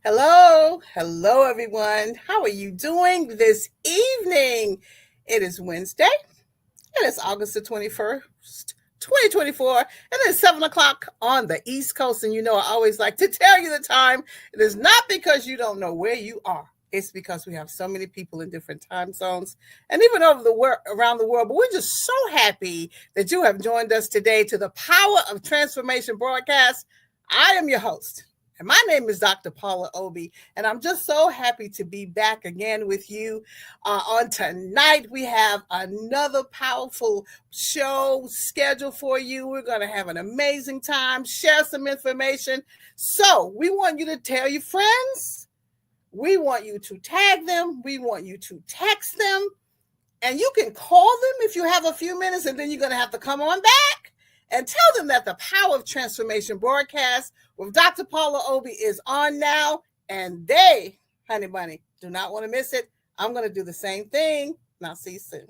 Hello, everyone. How are you doing this evening? It is Wednesday. It is August the 21st, 2024, and it's 7 o'clock on the East Coast. And you know, I always like to tell you the time. It is not because you don't know where you are. It's because we have so many people in different time zones and even over the world, around the world. But we're just so happy that you have joined us today to the Power of Transformation broadcast. I am your host. And my name is Dr. Paula Obi, and I'm just so happy to be back again with you. On tonight, we have another powerful show scheduled for you. We're going to have an amazing time, share some information. So we want you to tell your friends. We want you to tag them. We want you to text them. And you can call them if you have a few minutes, and then you're going to have to come on back and tell them that the Power of Transformation broadcast with Dr. Paula Obi is on now, and they, honey bunny, do not want to miss it. I'm going to do the same thing. And I'll see you soon.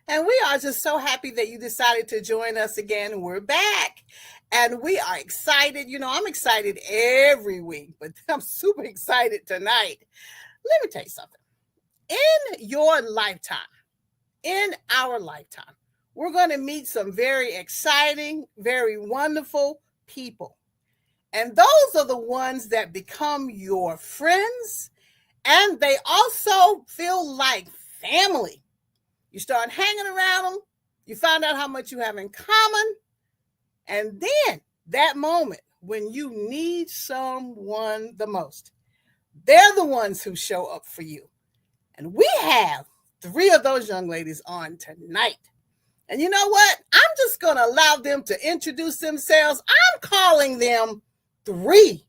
And we are just so happy that you decided to join us again. We're back and we are excited. You know, I'm excited every week, but I'm super excited tonight. Let me tell you something. In your lifetime, in our lifetime, we're going to meet some very exciting, very wonderful people. And those are the ones that become your friends, and they also feel like family. You start hanging around them, you find out how much you have in common, and then that moment when you need someone the most, they're the ones who show up for you. And we have 3 of those young ladies on tonight. And you know what? I'm just going to allow them to introduce themselves. I'm calling them 3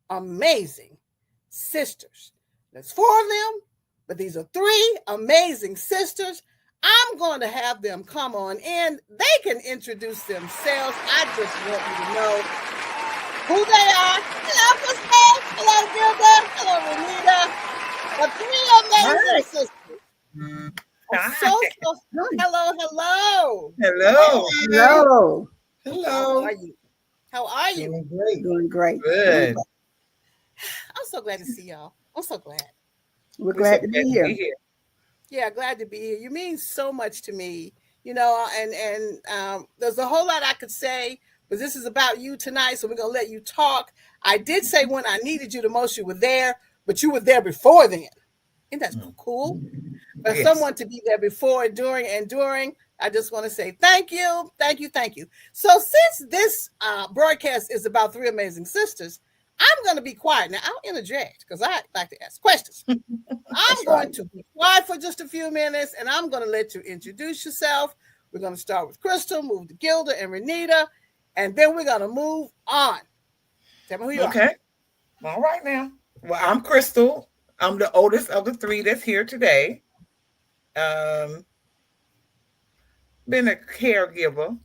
amazing sisters. There's 4 of them. But these are 3 amazing sisters. I'm going to have them come on in. They can introduce themselves. I just want you to know who they are. Hello, Christine. Hello, Gilda. Hello, Renita. The 3 amazing sisters. Hello. Hello. How are you? Doing great. Doing great. Good. I'm so glad to see y'all. I'm so glad. We're glad to be here. Yeah, glad to be here. You mean so much to me, you know, and there's a whole lot I could say, but this is about you tonight, so we're going to let you talk. I did say when I needed you the most, you were there, but you were there before then. Isn't that cool? For someone to be there before, during, I just want to say thank you. So since this broadcast is about 3 amazing sisters, I'm going to be quiet. Now, I'll interject because I like to ask questions. I'm going to be quiet for just a few minutes, and I'm going to let you introduce yourself. We're going to start with Crystal, move to Gilda and Renita, and then we're going to move on. Tell me who you are. Okay. All right now. Well, I'm Crystal. I'm the oldest of the 3 that's here today. Been a caregiver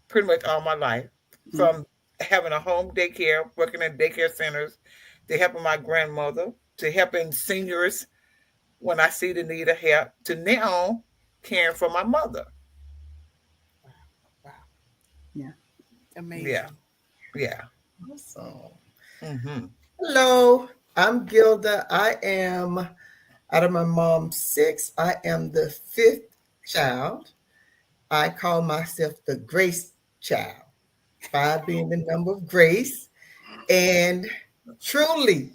pretty much all my life, from having a home daycare, working in daycare centers, to helping my grandmother, to helping seniors when I see the need of help, to now caring for my mother. Wow. Yeah. Amazing. Yeah. Awesome. Mm-hmm. Hello, I'm Gilda. I am, out of my mom's 6, I am the 5th child. I call myself the Grace child, 5 being the number of grace. And truly,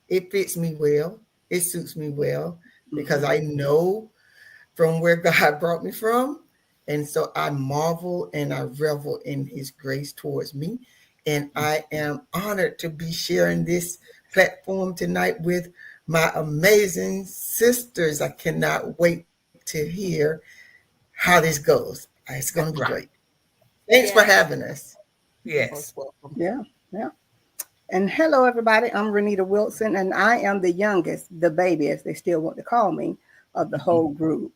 it fits me well. It suits me well because I know from where God brought me from. And so I marvel and I revel in his grace towards me. And I am honored to be sharing this platform tonight with my amazing sisters. I cannot wait to hear how this goes. It's going to be great. Thanks for having us. Yes. Yeah. And hello, everybody. I'm Renita Wilson, and I am the youngest, the baby, as they still want to call me, of the whole group.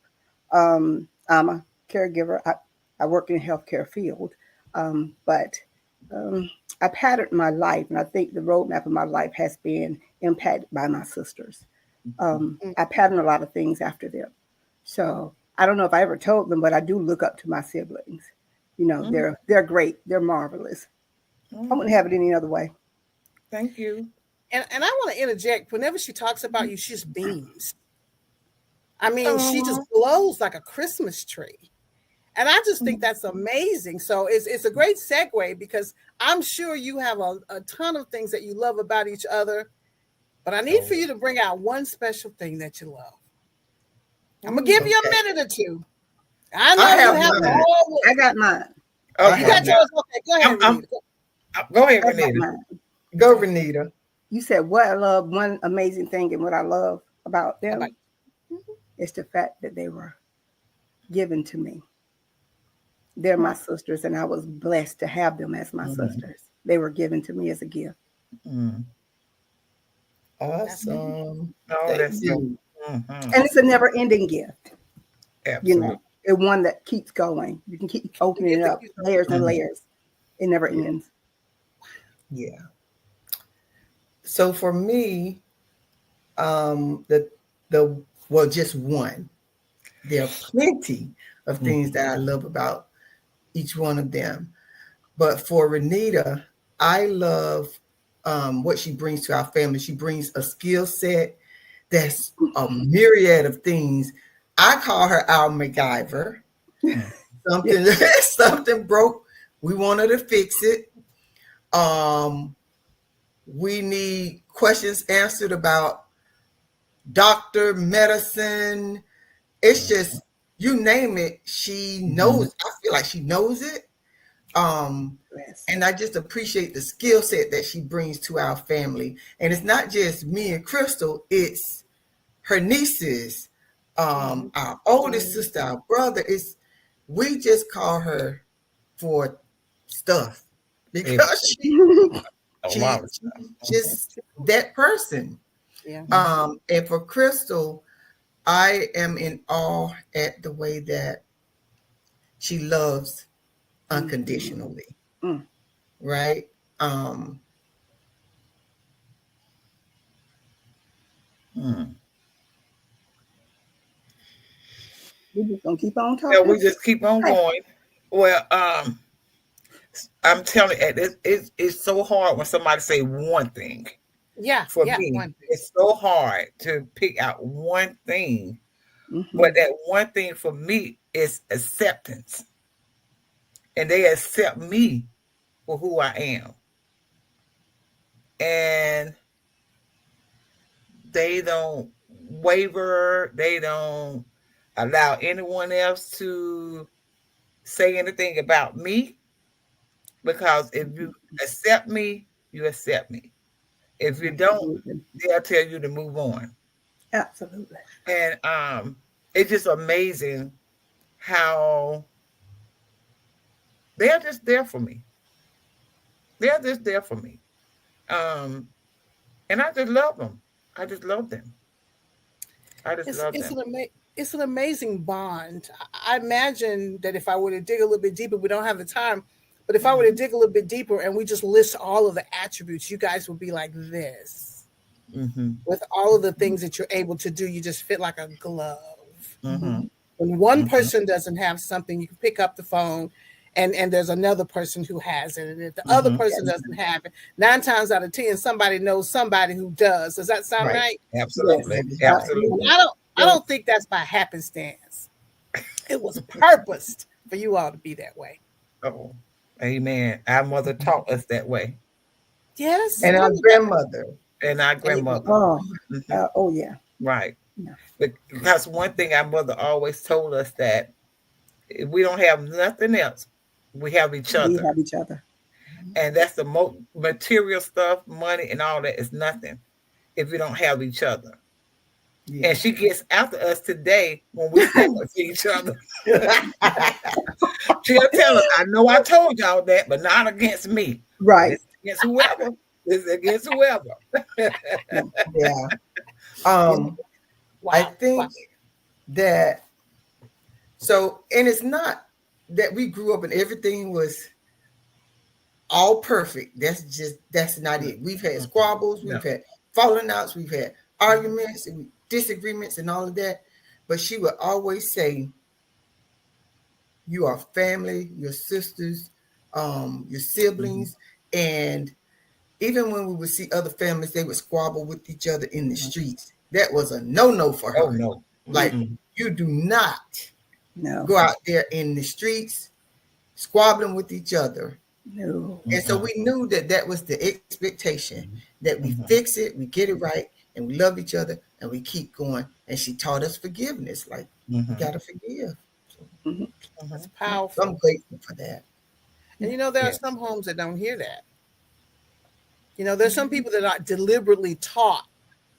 I'm a caregiver. I work in the healthcare field, but I patterned my life, and I think the roadmap of my life has been impacted by my sisters. I pattern a lot of things after them. So I don't know if I ever told them, but I do look up to my siblings. You know, they're great. They're marvelous. I wouldn't have it any other way. Thank you. And I want to interject. Whenever she talks about you, she just beams. I mean, she just glows like a Christmas tree. And I just think that's amazing. So it's a great segue because I'm sure you have a ton of things that you love about each other. But I need for you to bring out one special thing that you love. I'm going to give you a minute or two. I know you have all. I got mine. Okay. You got yours. Okay, go ahead, Renita. Go ahead, Renita. Go, Renita. You said what I love, one amazing thing, and what I love about them is the fact that they were given to me. They're my sisters, and I was blessed to have them as my sisters. They were given to me as a gift. Awesome. Oh, that's you. And it's a never-ending gift. Absolutely. You know, it's one that keeps going. You can keep opening it up, layers and layers. It never ends. Yeah. So for me, well, just one. There are plenty of things that I love about each one of them. But for Renita, I love what she brings to our family. She brings a skill set that's a myriad of things. I call her our MacGyver. Something broke. We want her to fix it. We need questions answered about doctor, medicine. It's just, you name it, she knows. I feel like she knows it. And I just appreciate the skill set that she brings to our family. And it's not just me and Crystal, it's her nieces, our oldest sister, our brother. We just call her for stuff because she's just that person. Yeah. And for Crystal, I am in awe at the way that she loves unconditionally. Right? We're just gonna keep on talking. Yeah, we just keep on going. Well, I'm telling you, it's so hard when somebody say one thing. Yeah. For me, it's so hard to pick out one thing. But that one thing for me is acceptance. And they accept me for who I am. And they don't waver. They don't allow anyone else to say anything about me. Because if you accept me, you accept me. If you don't, they'll tell you to move on. Absolutely. And it's just amazing how they're just there for me. They're just there for me. And I just love them. I just love them. It's an amazing bond. I imagine that if I were to dig a little bit deeper, we don't have the time, but if I were to dig a little bit deeper and we just list all of the attributes, you guys would be like this. With all of the things that you're able to do, you just fit like a glove. When one person doesn't have something, you can pick up the phone and there's another person who has it. And if the other person doesn't have it, 9 times out of 10, somebody knows somebody who does. Does that sound right? Absolutely. Yes. Absolutely. I don't think that's by happenstance. It was purposed for you all to be that way. Oh, amen. Our mother taught us that way. Yes. And our grandmother. Oh, yeah. Right. Yeah. Because one thing our mother always told us that if we don't have nothing else, we have each other. We have each other. And that's the most material stuff, money and all that is nothing if we don't have each other. Yeah. And she gets after us today when we stand with each other. She'll tell us, I know I told y'all that, but not against me. Right. It's against whoever. It's against whoever. Yeah. Wow. I Wow. think that so, and it's not that we grew up and everything was all perfect. That's not it. We've had squabbles, No. we've had falling outs, we've had arguments and disagreements and all of that. But she would always say, "You are family, your sisters, your siblings," and even when we would see other families, they would squabble with each other in the streets. That was a no-no for Oh her. no. Like, Mm-mm. you do not No, go out there in the streets squabbling with each other. no. And so we knew that that was the expectation, that we fix it, we get it right, and we love each other, and we keep going. And she taught us forgiveness. Like, we got to forgive. Mhm. That's So powerful. I'm grateful for that. And you know, there are Yeah. some homes that don't hear that. You know, there's some people that are deliberately taught,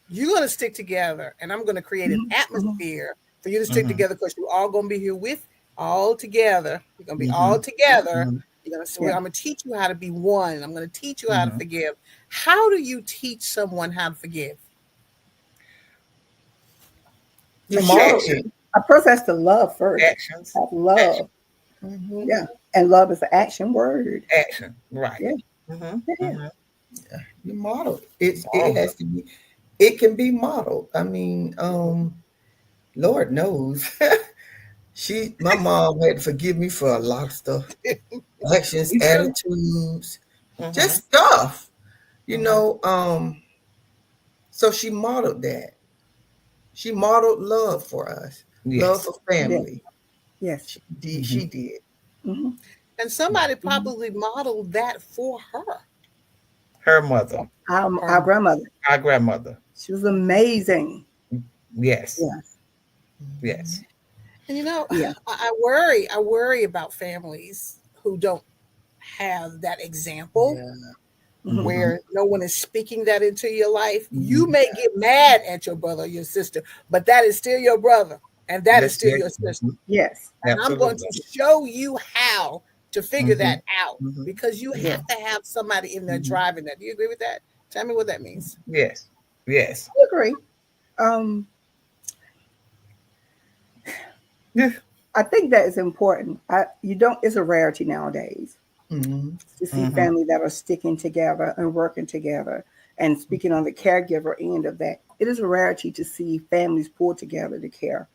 you're going to stick together, and I'm going to create an atmosphere for you to stick together because you're all going to be here with all together. You're going to be all together. You're going to say, well, I'm going to teach you how to be one. I'm going to teach you how to forgive. How do you teach someone how to forgive? You A model share. it. A person has to love first. Actions. Have love. Yeah. And love is an action word. Action. Right. Yeah. Mm-hmm. You model it. It has to be. It can be modeled. I mean, Lord knows, my mom had to forgive me for a lot of stuff, actions, Me too. attitudes, just stuff, you know. So she modeled that. She modeled love for us, love Yes. for family. Yes. She did. She did. Mm-hmm. And somebody probably modeled that for her. Her mother. Our grandmother. Our grandmother. She was amazing. Yes. Yes. Yes. And you know, Yeah. I worry about families who don't have that example Mhm. where no one is speaking that into your life. You may get mad at your brother or your sister, but that is still your brother and that is That's still it. your sister. Yes. And I'm going to show you how to figure that out because you Yeah. have to have somebody in there driving that. Do you agree with that? Tell me what that means. Yes. Yes. I agree. Yeah. I think that is important. It's a rarity nowadays to see family that are sticking together and working together. And speaking on the caregiver end of that, it is a rarity to see families pull together to care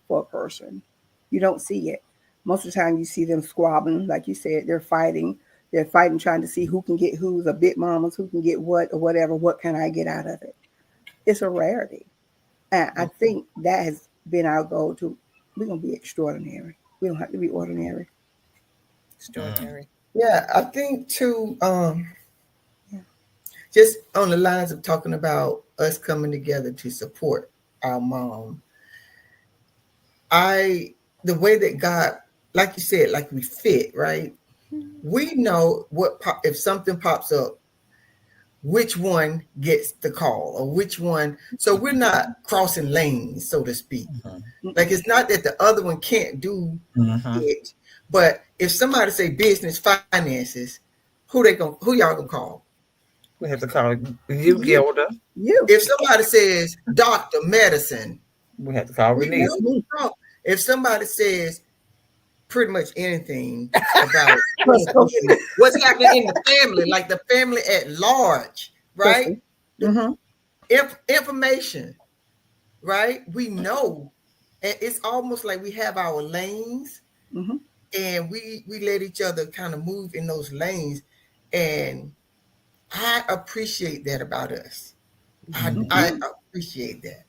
for a person. You don't see it. Most of the time you see them squabbling, like you said, they're fighting. They're fighting, trying to see who can get who's a big mamas, who can get what or whatever. What can I get out of it? It's a rarity. And I think that has been our goal to, we're going to be extraordinary. We don't have to be ordinary. Extraordinary. Yeah, I think too. Just on the lines of talking about us coming together to support our mom. The way that God, like you said, like we fit, right? We know if something pops up, which one gets the call or which one. So we're not crossing lanes, so to speak. Like, it's not that the other one can't do it, but if somebody say business, finances, who y'all gonna call? We have to call you, Gilda. You. If somebody says doctor, medicine, We have to call we Renee. know who to call. If somebody says pretty much anything about what's happening in the family, like the family at large, right? Information, right? We know, and it's almost like we have our lanes, and we let each other kind of move in those lanes, and I appreciate that about us. I appreciate that.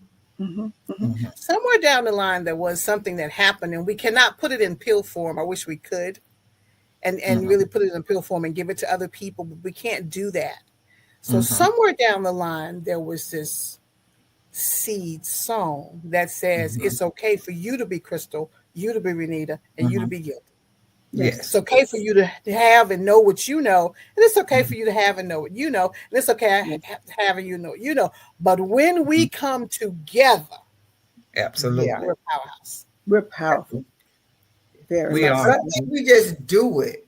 Somewhere down the line, there was something that happened, and we cannot put it in pill form. I wish we could, and really put it in pill form and give it to other people, but we can't do that. So somewhere down the line, there was this seed sown that says it's okay for you to be Crystal, you to be Renita, and you to be Guilty. Yes. It's okay for you to have and know what you know, and it's okay for you to have and know what you know, and it's okay having you know what you know. But when we come together, Absolutely. we're a powerhouse. We're powerful. Very We much. are. But I think we just do it.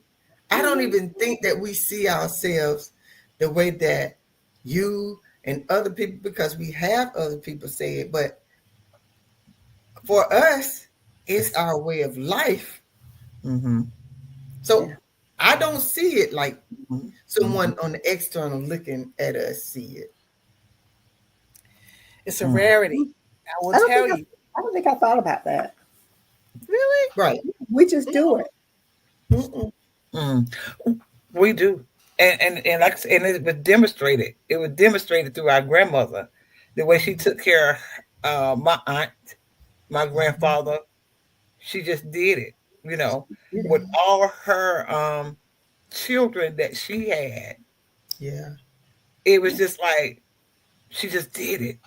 I don't even think that we see ourselves the way that you and other people, because we have other people say it, but for us, it's our way of life. Mm-hmm. So Yeah. I don't see it like Mm-hmm. someone on the external looking at us see it. It's a Mm-hmm. rarity. I will I don't tell think you. I don't think I thought about that. Really? Right. We just do it. Mm-mm. Mm. We do, and like I said, and it was demonstrated. It was demonstrated through our grandmother, the way she took care of my aunt, my grandfather. She just did it, you know, Did with it. all her children that she had. Yeah. It was Yeah. just like she just did it.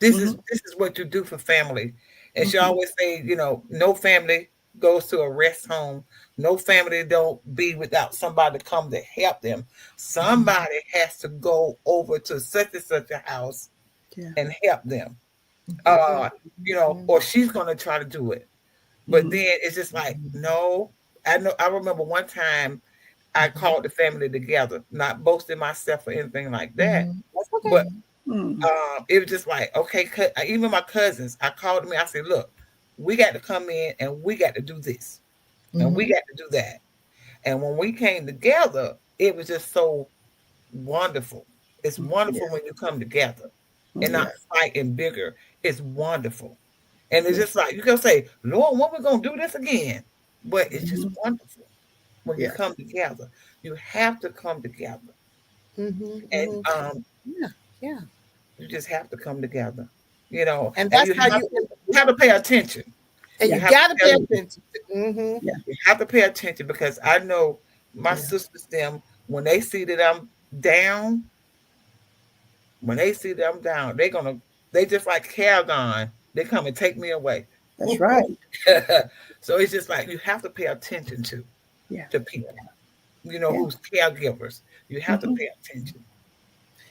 Mm-hmm. This is what you do for family. And she Mm-hmm. always say, you know, no family goes to a rest home. No family don't be without somebody to come to help them. Somebody has to go over to such and such a house Yeah. and help them. Mm-hmm. Uh, you know, or she's gonna try to do it. But Mm-hmm. then it's just like, no. I remember one time I called the family together, not boasting myself or anything like that. Mm-hmm. That's okay. But Mm-hmm. it was just like, okay, even my cousins, I called me. I said, look, we got to come in and we got to do this and we Mm-hmm. got to do that. And when we came together, it was just so wonderful. It's wonderful Yeah. when you come together and Mm-hmm. not Yeah. fighting bigger. It's wonderful. And it's Yeah. just like, you can say, Lord, when we going to do this again? But it's just Mm-hmm. wonderful when you Yeah. come together. You have to come together. Mm-hmm, And mm-hmm. Yeah, yeah. you just have to come together, you know, And and that's how you you have to pay attention. and You you Yeah. have to got to pay pay attention. attention. Mm-hmm. Yeah. You have to pay attention because I know my Yeah. sisters, them, when they see that I'm down, when they see that I'm down, they just like Calgon, they come and take me away. That's right. So it's just like you have to pay attention Yeah. to people, you know, Yeah. who's caregivers. You have to Mm-hmm. pay attention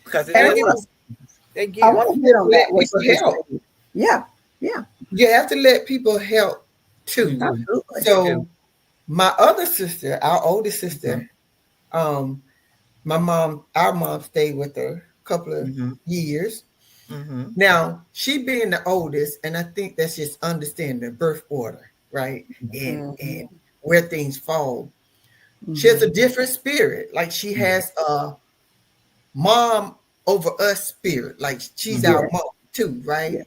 because it And I is want Caregivers, to they I give. want to hit on that Let what people she just help. said. Yeah. Yeah. You have to let people help you too. do, Absolutely. you do. So my other sister, our oldest Mm-hmm. sister, um, our mom stayed with her a couple of Mm-hmm. years. Mm-hmm. Now, she being the oldest, and I think that's just understanding the birth order, right? Mm-hmm. And where things fall. She has Mm-hmm. a different spirit. Like she Yeah. has a mom over us spirit. Like she's Mm-hmm. our Yeah. mom too, right? Yeah.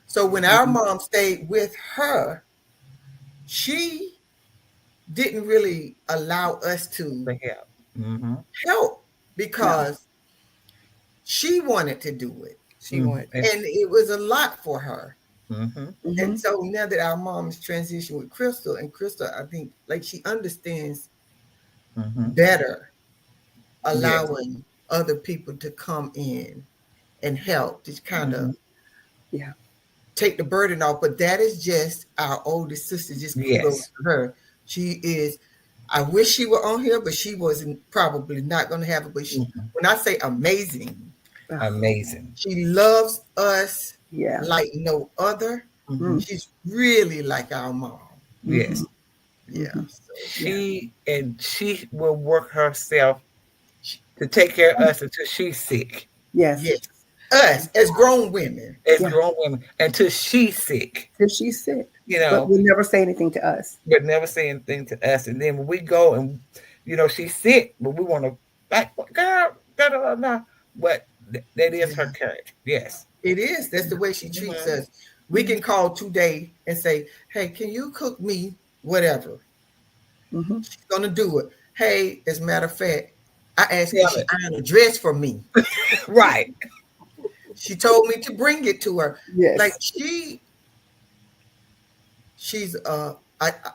So when our Mm-hmm. mom stayed with her, she didn't really allow us to The help. Mm-hmm. help No. because she wanted to do it. She Mm-hmm. wanted to. And it was a lot for her. Mm-hmm. Mm-hmm. And so now that our mom's transitioned with Crystal, and Crystal, I think, like she understands Mm-hmm. better Yes. allowing other people to come in and help to kind Mm-hmm. of Yeah. take the burden off. But that is just our oldest sister. Just kudos Yes. to her. She is. I wish she were on here, but she wasn't probably not going to have it. But she, Mm-hmm. when I say amazing, Oh, Amazing. she loves us yeah. like no other. Mm-hmm. Mm. She's really like our mom. Mm-hmm. Yes. Yeah. Mm-hmm. So Yeah. She will work herself to take care of us until she's sick. Yes. yes, us as grown women. As Yeah. grown women until she's sick, Till she's sick, you but know, will never say anything to us. but never say anything to us. And then when we go and you know she's sick, but we want to like girl, da, da, da, da. But that is her Yeah, character. Yes. it is. That's the way she treats Mm-hmm. us. We can call today and say, "Hey, can you cook me whatever?" Mm-hmm. She's gonna do it. Hey, as a matter of fact, I asked can Tell she it. iron a dress for me. Right. She told me to bring it to her. Like Yes.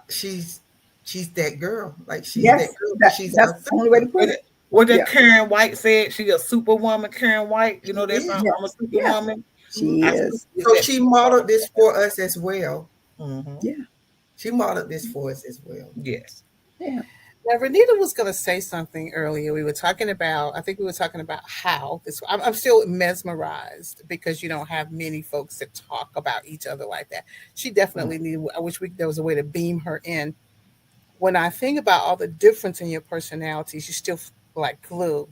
she's she's that girl. Like she's that Yes. girl, but That she's that's our the only way to sister. put it. What that Yeah. Karen White said, she a superwoman, Karen White. You She know that is. song, I'm a Yes. Yeah. superwoman. She I still is. get So that she superwoman. modeled this for us as well. Mm-hmm. Yeah. She modeled this for us as well. Yes. Yeah. Now, Renita was going to say something earlier. We were talking about, I think we were talking about how this, I'm still mesmerized because you don't have many folks that talk about each other like that. She definitely needed, I wish there was a way to beam her in. When I think about all the difference in your personalities, you still like glue.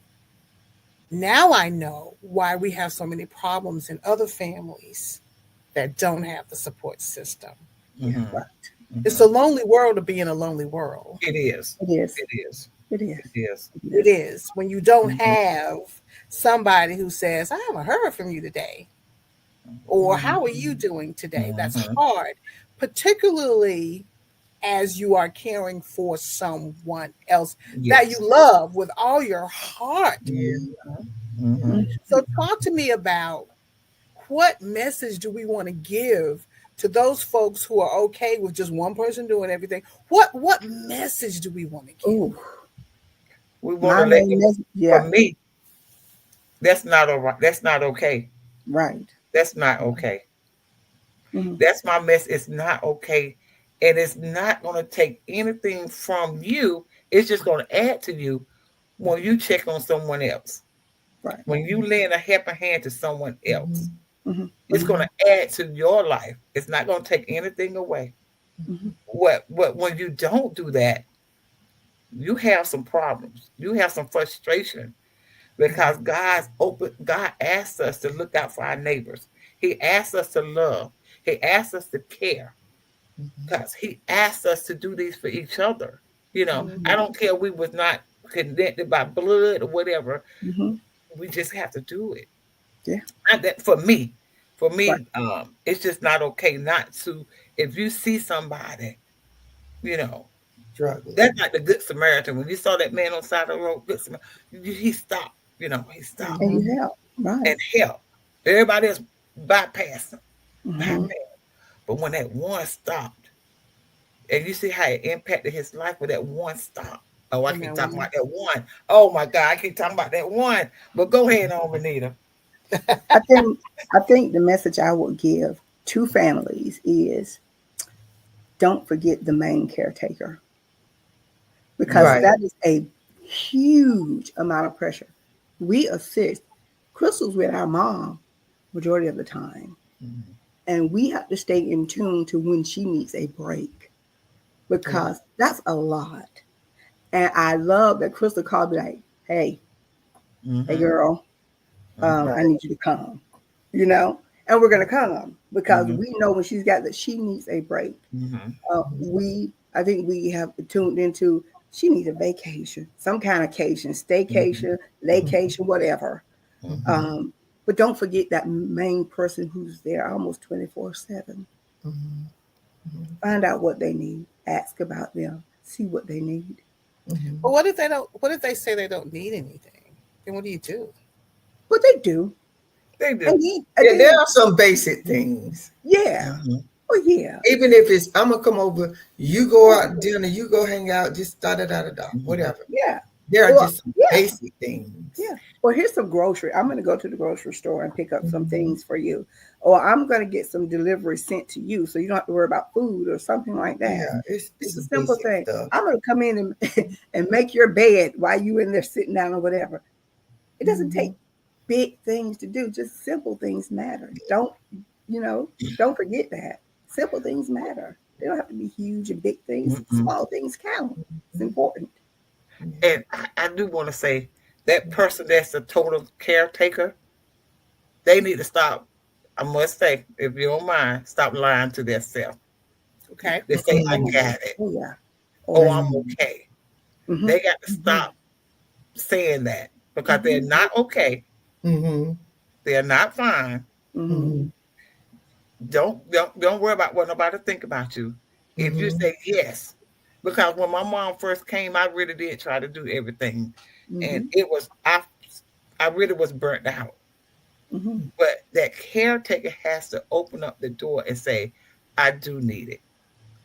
Now I know why we have so many problems in other families that don't have the support system. Yeah, Mhm. right. It's a Mhm. lonely world to be in a lonely world. It is. It is. It is. It is. It is. It It is. is when you don't Mhm. have somebody who says, I haven't heard from you today, or how are you doing today? That's Mhm. hard, particularly as you are caring for someone else that you Yes. love with all your heart. Yeah. Mhm. Mhm. So, talk to me about what message do we want to give to those folks who are okay with just one person doing everything? What message do we want to give? Oh, We want my to let main them. message. For Yeah, me, that's not all right. That's not okay. right. That's not okay. Mm-hmm. That's my mess. It's not okay. And it's not going to take anything from you. It's just going to add to you when you check on someone else. Right. When you lend a helping hand to someone else, Mm-hmm. it's Mm-hmm. going to add to your life. It's not going to take anything away. Mm-hmm. What when you don't do that, you have some problems. You have some frustration because God asks us to look out for our neighbors. He asks us to love. He asks us to care. Because he asked us to do these for each other. Mhm. I don't care we was not connected by blood or whatever. Mm-hmm. We just have to do it. Yeah. And that for Right. me, it's just not okay not to. If you see somebody, you know, Struggling. that's like the Good Samaritan. When you saw that man on the side of the road, he stopped. He stopped And Mhm. you help. Right. and helped. Everybody else bypassed him, Mm-hmm. bypassed. But when that one stopped, and you see how it impacted his life with that one stop. Oh, I And keep that talking one. about that one. Oh my God, I keep talking about that one. But go ahead on, Renita. I think I think the message I would give to families is don't forget the main caretaker because Right. that is a huge amount of pressure. We assist. Crystal's with our mom majority of the time, Mhm. and we have to stay in tune to when she needs a break Yeah. because that's a lot. And I love that Crystal called me like, hey Mhm. girl, Mhm. I Right. need you to come, you know, and we're gonna come because Mhm. we know when she's got that she needs a break. Mhm. I think we have tuned into she needs a vacation, some kind of vacation, Mhm. staycation, laycation, whatever. Mhm. Um, but don't forget that main person who's there almost 24/7. Mhm. Mhm. Find out what they need, ask about them, see what they need. But Mhm. what if they don't? What if they say they don't need anything? Then what do you do? But they do, They and do. Yeah, there then are some basic things. yeah, Mhm. oh yeah, Even if it's I'm gonna come over, you go out to dinner, you go hang out, just da da da da da, Mhm. whatever. yeah, There are or just some yeah. basic things. Yeah. Well, here's some grocery. I'm going to go to the grocery store and pick up some Mhm. things for you. Or I'm going to get some delivery sent to you so you don't have to worry about food or something like that. Yeah, it's It's it's a simple basic thing. stuff. I'm going to come in and, and make your bed while you in there sitting down or whatever. It doesn't take Mhm. big things to do. Just simple things matter. You know, don't forget that. Simple things matter. They don't have to be huge and big things. Mhm. Small things count. It's Mhm. important. Yeah. And I do want to say that person that's a total caretaker, they need to stop. I must say, if you don't mind, stop lying to themselves. Okay. They say, I Oh, got it. oh yeah. Oh Oh, yeah. I'm Mhm. okay. Mm-hmm. They got to Mm-hmm. stop saying that because they're Mm-hmm. not okay. Mhm. They're not fine. Mm-hmm. Mhm. Don't worry about what nobody think about you. If you Mhm. say yes, because when my mom first came, I really did try to do everything, and Mm-hmm. I really was burnt out. Mm-hmm. But that caretaker has to open up the door and say, I do need it.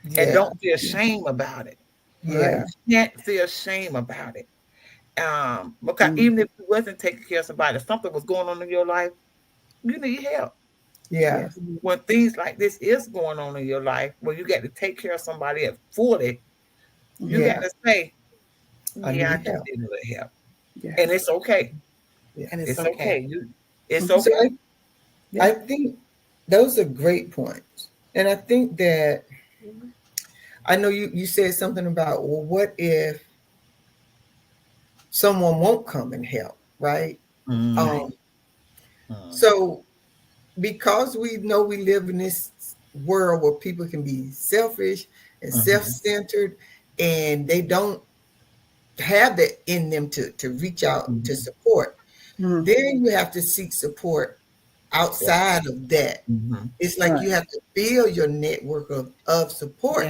And Yeah. don't feel Yeah. shame about it. Right. Yeah. You can't feel shame about it. Because Mm. even if you wasn't taking care of somebody, something was going on in your life, you need help. Yeah. Yes. When things like this is going on in your life, where you got to take care of somebody at 40, you Mm-hmm. got Yeah. to say, I yeah, I need do help. need a little help. Yeah. And it's okay. Yeah. And it's It's okay. okay. It's Mm-hmm. So okay. Yeah. I think those are great points. And I think that I know you said something about, well, what if someone won't come and help, right? Um, so because we know we live in this world where people can be selfish and self-centered, and they don't have that in them to reach out to support, then you have to seek support outside of that. It's like you have to build your network of support,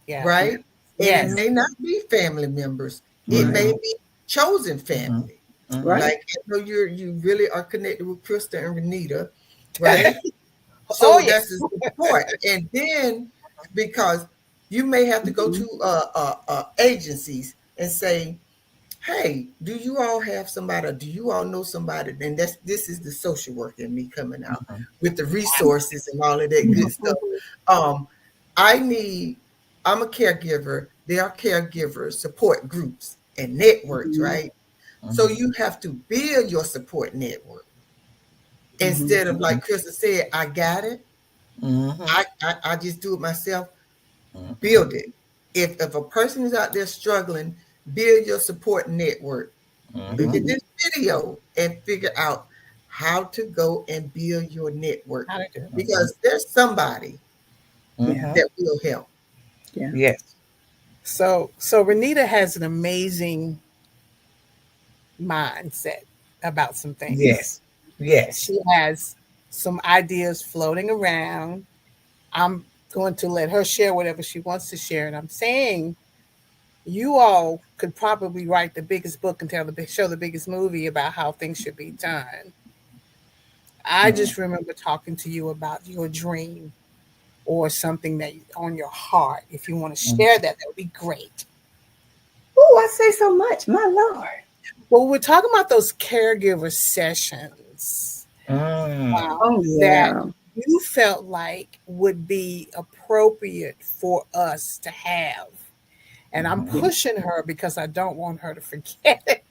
right? And it may not be family members. It may be chosen family. Right. Like, you really are connected with Krista and Renita, right? So that's the support. And then, because you may have to go to agencies and say, hey, do you all have somebody, or do you all know somebody? And this is the social work in me coming out with the resources and all of that good stuff. I'm a caregiver. There are caregiver support groups and networks, right? So you have to build your support network instead of, like Krista said, I got it. I just do it myself. Build it. If a person is out there struggling, build your support network. Look at this video and figure out how to go and build your network, because there's somebody that will help. Yes. So Renita has an amazing mindset about some things. Yes. She has some ideas floating around. I'm going to let her share whatever she wants to share. And I'm saying you all could probably write the biggest book and show the biggest movie about how things should be done. I just remember talking to you about your dream or something that on your heart. If you want to share that would be great. Oh, I say so much, my Lord. Well, we're talking about those caregiver sessions that you felt like would be appropriate for us to have. And I'm pushing her because I don't want her to forget it.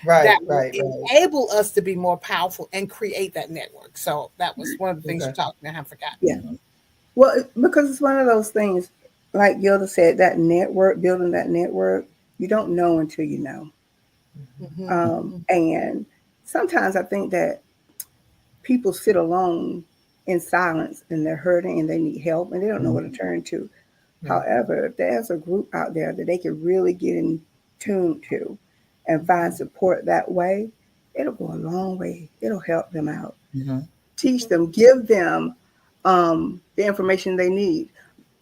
That will enable us to be more powerful and create that network. So that was one of the things you talked about. I forgot. Yeah. Well, because it's one of those things, like Gilda said, that network, building that network, you don't know until you know. And sometimes I think that people sit alone in silence and they're hurting and they need help and they don't know what to turn to. However, if there's a group out there that they can really get in tune to and find support that way, it'll go a long way. It'll help them out. Teach them, give them the information they need.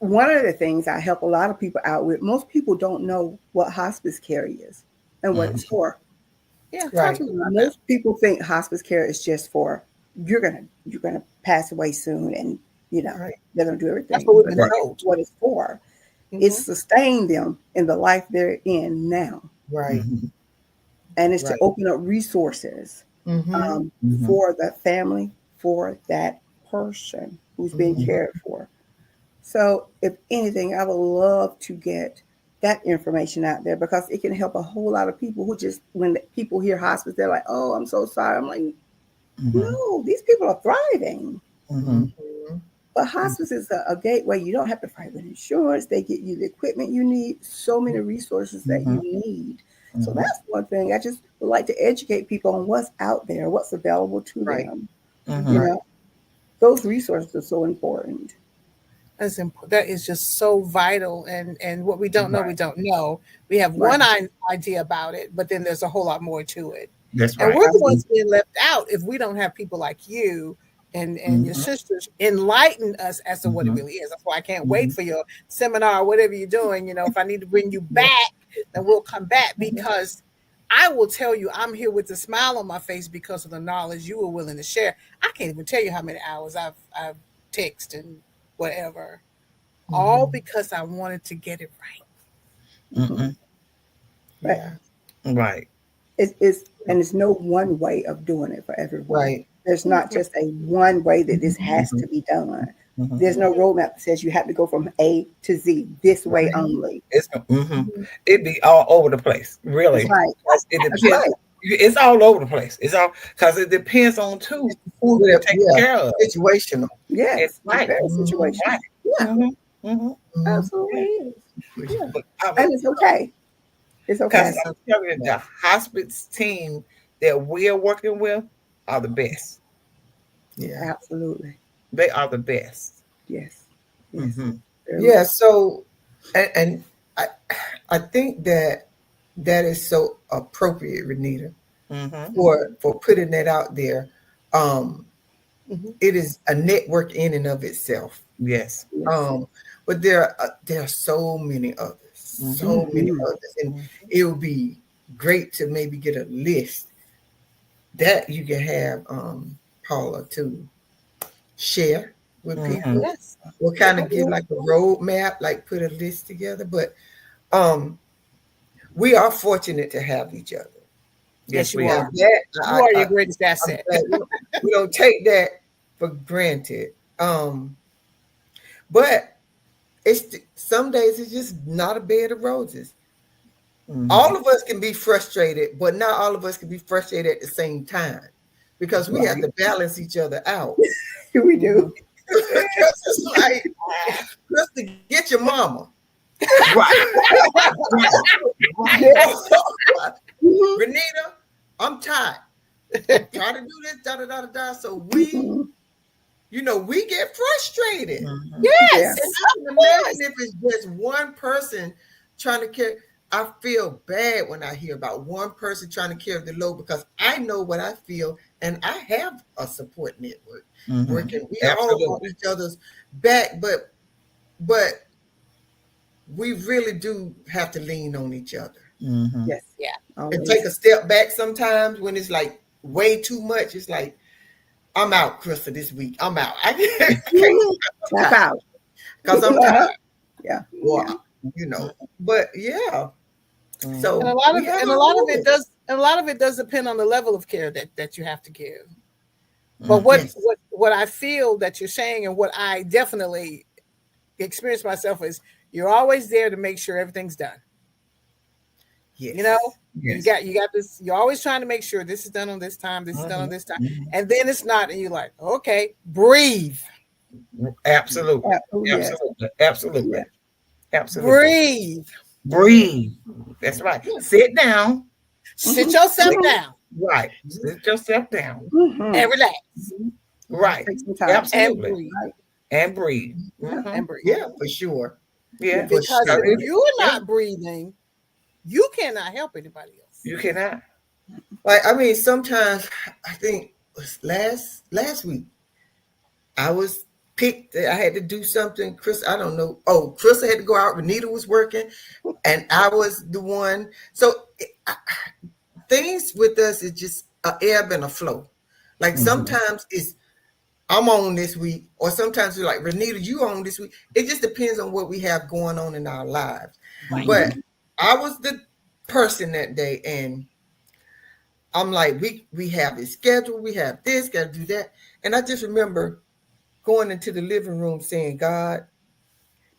One of the things I help a lot of people out with, most people don't know what hospice care is and what it's for. Most people think hospice care is just for you're gonna pass away soon, and they're gonna do everything. That's what we've been told. What it's for. It's sustain them in the life they're in now. And it's to open up resources for that family, for that person who's being cared for. So if anything, I would love to get that information out there, because it can help a whole lot of people who just, when people hear hospice, they're like, oh, I'm so sorry. I'm like, no, these people are thriving. But hospice is a gateway. You don't have to fight with insurance. They get you the equipment you need, so many resources that you need. So that's one thing. I just would like to educate people on what's out there, what's available to them. Those resources are so important. That is just so vital. And what we don't know, we don't know. We have one idea about it, but then there's a whole lot more to it. That's right. And we're the ones being left out if we don't have people like you and your sisters enlighten us as to what it really is. That's why I can't wait for your seminar, whatever you're doing. If I need to bring you back, then we'll come back, because I will tell you, I'm here with a smile on my face because of the knowledge you were willing to share. I can't even tell you how many hours I've texted and whatever, all because I wanted to get it right. Right. It's no one way of doing it for everyone. There's not just a one way that this has to be done. There's no roadmap that says you have to go from A to Z this way only. It'd be all over the place, really. It depends. It's all over the place. It's all because it depends on who you're taking care of. Situational. Yes, it's right. Very situational. Absolutely is. And it's okay. It's okay. Because I'm telling you, the hospice team that we are working with are the best. Yeah. Absolutely. They are the best. Yes. Yes. Mm-hmm. Very Yeah. much. So, and I think that is so appropriate, Renita, Mm-hmm. for putting that out there. Um, Mhm. it is a network in and of itself. Yes. Yes. But there are so many others, so many Mhm. others, and it would be great to maybe get a list that you can have Paula to share with Mm-hmm. people. Yes. We'll Yeah, kind I of give will. like a roadmap, like put a list together. But um, we are fortunate to have each other. Yes, Yes, you we are. are. That You are your greatest I'm asset. glad we don't take that for granted. But it's some days it's just not a bed of roses. Mm-hmm. All of us can be frustrated, but not all of us can be frustrated at the same time because we have Right. to balance each other out. We do. Because it's like, just to get your mama. Right. Right. Yes. Mhm. Renita, I'm tired. I'm trying to do this, da da da da da. So we, Mhm. we get frustrated. Mm-hmm. Yeah. Yes, And I of can course. imagine if it's just one person trying to carry. I feel bad when I hear about one person trying to carry the load because I know what I feel and I have a support network Mm-hmm. working. We all on Absolutely. each other's back, but we really do have to lean on each other Mm-hmm. Yes. Yeah. and Always. take a step back sometimes when it's like way too much. It's like, I'm out, Krista, this week. I'm out. I can't Mhm. Tap out. because I'm tired. Yeah. Well, Yeah. but yeah. Mm-hmm. And So we have a our lot of it rules. does and a lot of it does depend on the level of care that you have to give. But Mm-hmm. what Yes. what I feel that you're saying and what I definitely experience myself is you're always there to make sure everything's done. You know, Yes. Yes. you got this. You're always trying to make sure this is done on this time. This is done on Mm-hmm. this time, Mm-hmm. and then it's not, and you're like, okay, breathe, Absolutely. Oh, yes. Absolutely. Absolutely. Yeah. Absolutely. breathe, Breathe. That's right. Sit down. sit Mhm. yourself Mhm. down, Right. Sit yourself down. Mhm. and relax, Right. Take some time. and Absolutely. breathe, Right. And breathe. Yeah. Mm-hmm. and breathe. Yeah, for sure. Yeah. Yeah. For Because Uh, if sure. it- you're yeah. not breathing, you cannot help anybody else. You cannot. Like, I mean, sometimes I think it was last week I was picked. I had to do something. Chris, I don't know. Oh, Chris had to go out. Renita was working, and I was the one. So things with us is just a ebb and a flow. Like Mm-hmm. sometimes it's I'm on this week, or sometimes you're like, Renita, you on this week. It just depends on what we have going on in our lives. Right. But Mhm. I was the person that day, and I'm like, we have this schedule, we have this, got to do that. And I just remember going into the living room saying, God,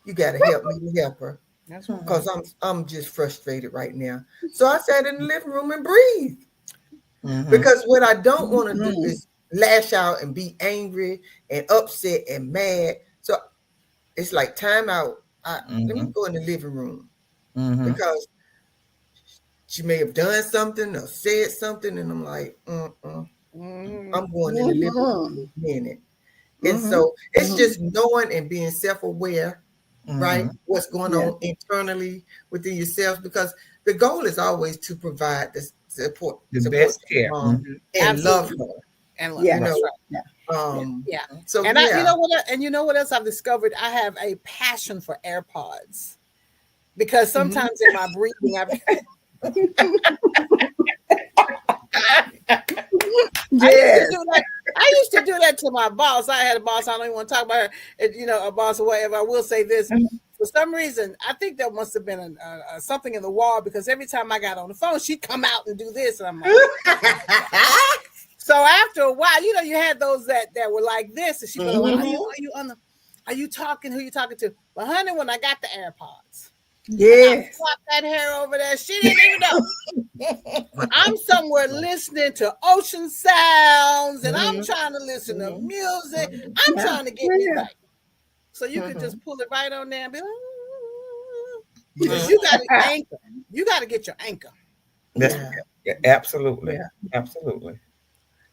you got to help me to help her That's right. Mm-hmm. because I'm just frustrated right now. So I sat in the living room and breathed. Mm-hmm. Because what I don't want to do Mhm. is lash out and be angry and upset and mad. So it's like time out. Let me Mm-hmm. go in the living room Mm-hmm. because she may have done something or said something, and I'm like, Mhm. I'm going in the living room Mhm. in a minute. And Mhm. so it's Mhm. just knowing and being self-aware, right? Mm-hmm. What's going Yeah. on internally within yourself, because the goal is always to provide the support The support best to your care. mom Mm-hmm. and love Absolutely. her. And love. Yeah. You That's know, right. Yeah. Yeah. Yeah. so And you yeah. know what? And you know what else I've discovered? I have a passion for AirPods because Mhm. sometimes in my breathing, I used to Yes. do that. I used to do that to my boss. I had a boss. I don't even want to talk about her. A boss or whatever. I will say this. For some reason, I think there must have been something in the wall because every time I got on the phone, she'd come out and do this, and I'm like. So after a while, you had those that were like this, and she'd be like, Mhm. are you talking? Who you talking to?" But honey, when I got the AirPods, and I Yes. flopped that hair over there, she didn't even know. I'm somewhere listening to ocean sounds, and I'm Mhm. trying to listen to Mhm. music. I'm Yeah. trying to get me Yeah. right. So you could just Mhm. pull it right on there and be like, Yeah. because you got to anchor. You got to get your anchor. That's Yeah. Yeah, absolutely. Yeah. Absolutely.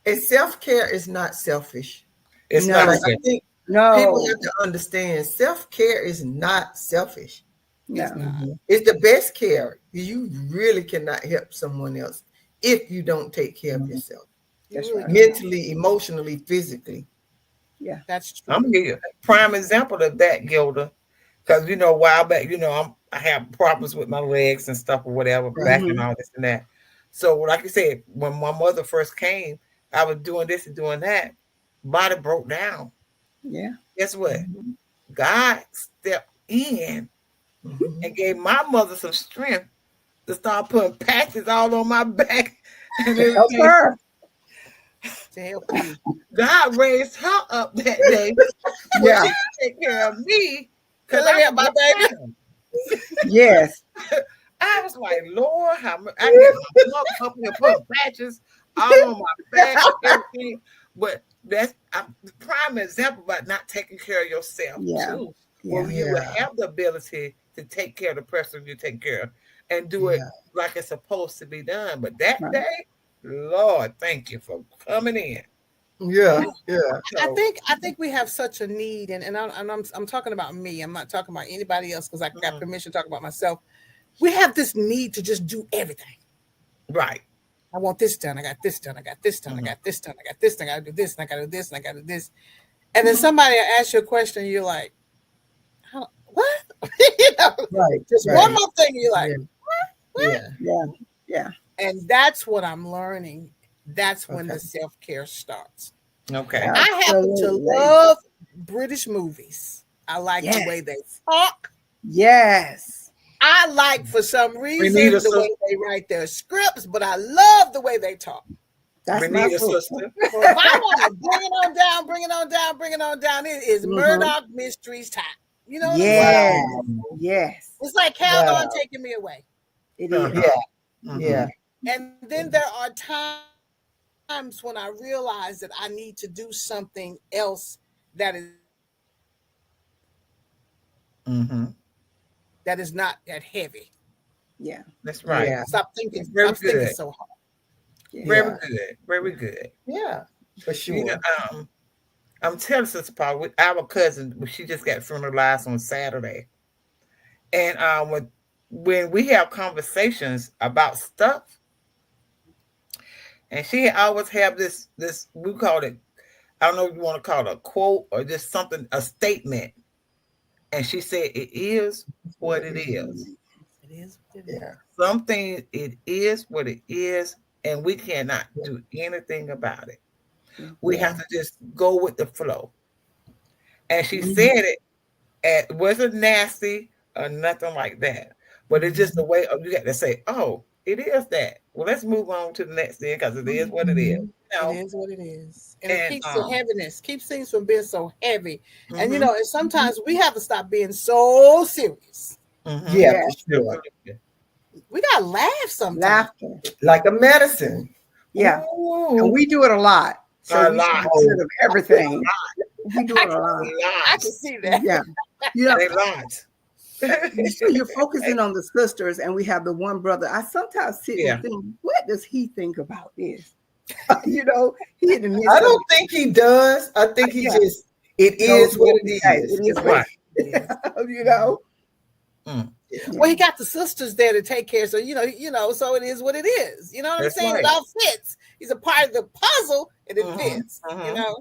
And self-care is not selfish. It's No. not Like, I selfish. think people No, have to understand self-care is not selfish. It's no. not. It's the best care. You really cannot help someone else if you don't take care of yourself. You That's really right. cannot. Mentally, emotionally, physically. Yeah. That's true. I'm gonna give you a prime example of that, Gilda. Because a while back, I have problems with my legs and stuff or whatever, Right. back and all this and that. So, like you said, when my mother first came, I was doing this and doing that. Body broke down. Yeah. Guess what? Mhm. God stepped in Mhm. and gave my mother some strength to start putting patches all on my back and To help everything. her. To help you. God raised her up that day for Yeah. she to take care of me Hey, because let I me help was my baby. down. Yes. I was like, Lord, I get my mother up here putting patches all on my back and everything. But that's the prime example about not taking care of yourself Yeah. too, Yeah. where you will Yeah. have the ability to take care of the person you take care of and do it Yeah. like it's supposed to be done. But that Right. day, Lord, thank you for coming in. Yeah. Yeah. Yeah. So, I think we have such a need, and I'm talking about me. I'm not talking about anybody else because I got permission to talk about myself. We have this need to just do everything. right. I want this done. I got this done. I got this done. I got this done. I got this done. I got to do this. And I got to do this. And I got to do this. And then somebody asks you a question. You're like, what? Right. Just one Right. more thing. You're like, Yeah. what? Yeah. Yeah. Yeah. And that's what I'm learning. That's when Okay. the self care starts. Okay. I happen to Absolutely. love British movies. I like the Yes. way they talk. Yes. I like, for some We need a reason, the sister. way they write their scripts, but I love the way they talk. That's We my need a sister. sister. So if I want to bring it on down, bring it on down, bring it on down, it is Murdoch Mysteries time. You know what I'm saying? Yes. Wow. Yes. It's like held on Wow. taking me away. It Uh-huh. is. Yeah. Mhm. Yeah. And then there are times when I realize that I need to do something else that is not that heavy. Mm-hmm. That is not that heavy. Yeah. That's right. Yeah. It's very Stop thinking good. so hard. Yeah. Very Yeah. good. Very good. Yeah. For You know, sure. I'm telling Sister Paul, with our cousin, she just got funeralized on Saturday. And when we have conversations about stuff, and she always have this we call it, I don't know if you want to call it a quote or just something, a statement. And she said, it is what it is. It is what it is. Yeah. Something, it is what it is, and we cannot do anything about it. We Yeah. have to just go with the flow. And she Mhm. said it wasn't nasty or nothing like that. But it's just the way you got to say, oh, it is that. Well, let's move on to the next thing because it is what it is. Mhm. It is what it is. And it And keeps the heaviness, keeps things from being so heavy. And mhm, and sometimes we have to stop being so serious. mhm, Yeah, Yes. for sure. absolutely. We gotta laugh sometimes. Laughter. Like a medicine. Yeah. And Ooh, we do it a lot. So a we should lot, be Oh, good of everything. We do I it a lot. I can a see that. Yeah. You know, lot. you see, you're focusing on the sisters, and we have the one brother. I sometimes sit Yeah. and think, what does he think about this? He in the midst I of don't think he does. I think he yeah, just, it knows is what what to it say. is. It is Right. It is. you know. Mm, Yeah. Well, he got the sisters there to take care. So so it is what it is. You know what I'm that's saying? right. It all fits. He's a part of the puzzle, and it Mhm, fits. mhm,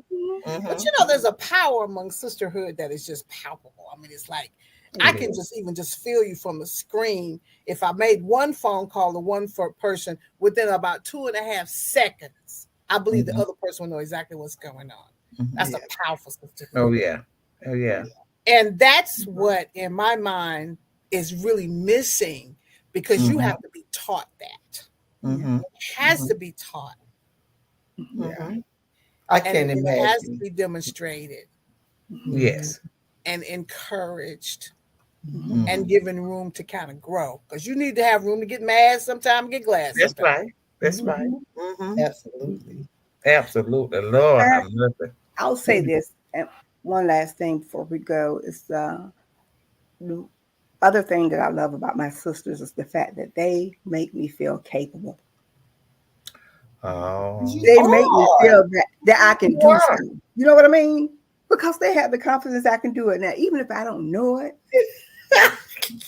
But mhm. there's a power among sisterhood that is just palpable. I mean, it's like I It can is. just feel you from the screen. If I made one phone call to one person within about 2.5 seconds, I believe the Mhm, other person will know exactly what's going on. mhm. That's a Yeah. powerful sisterhood. Oh yeah. Oh yeah. And that's what, in my mind, is really missing because you Mhm, have to be taught that. mhm, It has to be taught, Yeah. mhm. I and can it has to imagine. be demonstrated Yes. and encouraged Mhm. Mhm. and given room to kind of grow. Because you need to have room to get mad sometimes, get glad That's sometimes. right. That's right. Mhm. Mhm. Absolutely. Absolutely. Lord have mercy. I'll say this, and one last thing before we go is the other thing that I love about my sisters is the fact that they make me feel capable. Oh. They make me feel that I can do Wow. stuff. You know what I mean? Because they have the confidence I can do it. Now, even if I don't know it,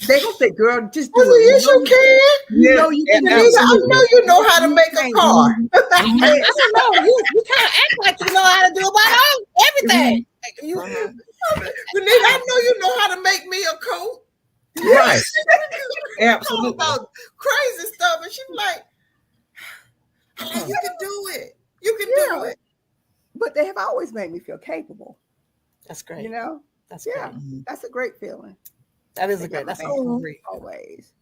they gonna say, "Girl, just do it." Yes, you can. You know you can do Janita, I it. know you know how to make a car. I don't know. You kind of act like you know how to do about everything. You, Janita, I know you know how to make me a coat. Right. Talking Absolutely. about crazy stuff, and she's like, "You can do it. You can do it." But they have always made me feel capable. that's great. You know? That's Yeah, great. that's a great feeling. That is a They great. got my That's a back great. always.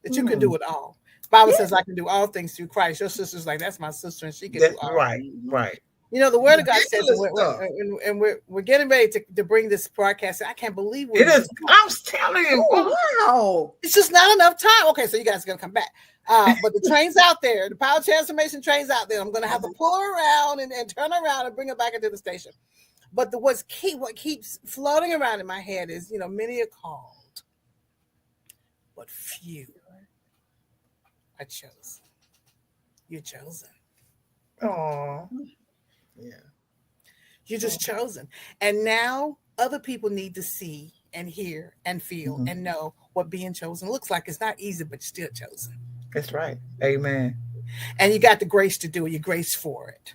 That you can do it all. The Bible says I can do all things through Christ. Your sister's like, that's my sister, and she can do That's all. right. Right. You know, the Word of God says, Ridiculous and we're getting ready to bring this broadcast. I can't believe It is. I'm telling you. Oh, wow. it's just not enough time. Okay, so you guys are gonna come back. But the train's out there, the power transformation train's out there. I'm gonna have to pull her around and turn around and bring her back into the station. But what keeps floating around in my head is, you know, many are called, but few are chosen. You're chosen. Oh. Yeah. You're just chosen. And now other people need to see and hear and feel and know what being chosen looks like. It's not easy, but you're still chosen. That's right. Amen. And you got the grace to do it. You're graced for it.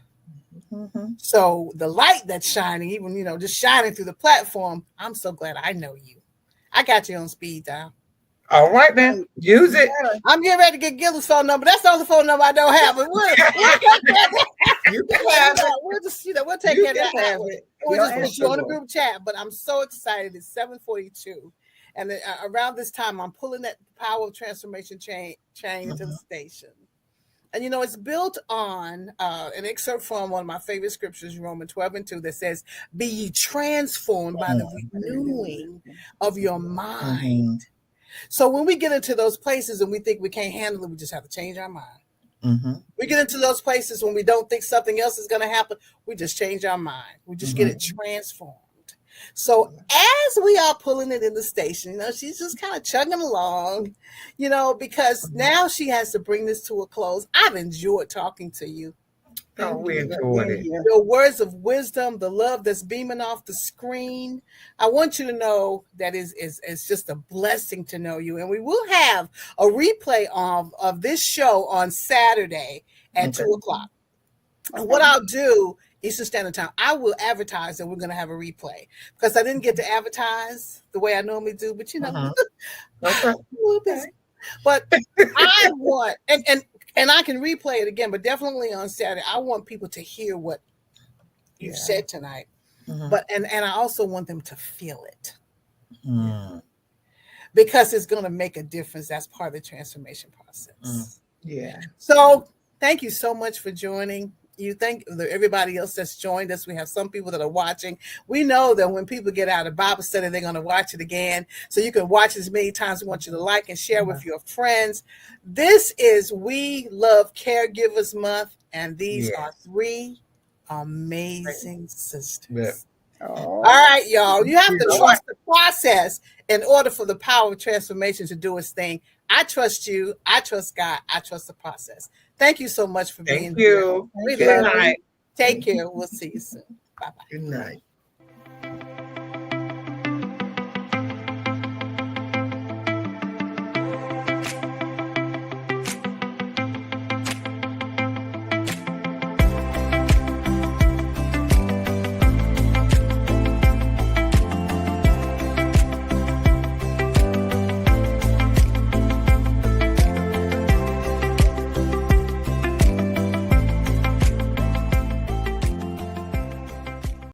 Mm-hmm. So the light that's shining, even, you know, just shining through the platform, I'm so glad I know you. I got you on speed dial. All right then. Use it. I'm getting ready to get Gilda's phone number. That's the only phone number I don't have. But we'll You can have it. we'll just, you know, we'll take You care of can that. have it. We'll Yeah, just join the group chat. But I'm so excited. It's 7:42. And around this time, I'm pulling that power of transformation chain into the station. And, you know, it's built on an excerpt from one of my favorite scriptures, Romans 12:2, that says, be ye transformed by the renewing of your mind. So when we get into those places and we think we can't handle it, we just have to change our mind. We get into those places when we don't think something else is going to happen, we just change our mind. We just get it transformed. So as we are pulling it in the station, you know, she's just kind of chugging along, you know, because now she has to bring this to a close. I've enjoyed talking to you. Oh, we enjoyed it. Your words of wisdom, the love that's beaming off the screen. I want you to know that it's just a blessing to know you. And we will have a replay of this show on Saturday at 2:00. And what I'll do, Eastern Standard Time, I will advertise that we're going to have a replay because I didn't get to advertise the way I normally do. But, you know, but I want, and I can replay it again, but definitely on Saturday, I want people to hear what you said tonight. But and I also want them to feel it because it's going to make a difference. That's part of the transformation process. Yeah. So thank you so much for joining. You thank everybody else that's joined us. We have some people that are watching. We know that when people get out of Bible study, they're going to watch it again. So you can watch as many times. We want you to like and share with your friends. This is We Love Caregivers Month, and these are 3 amazing sisters. All right, y'all. You have to trust the process in order for the power of transformation to do its thing. I trust you. I trust God. I trust the process. Thank you so much for being here. Thank you. Good night. Take care. We'll see you soon. Bye-bye. Good night.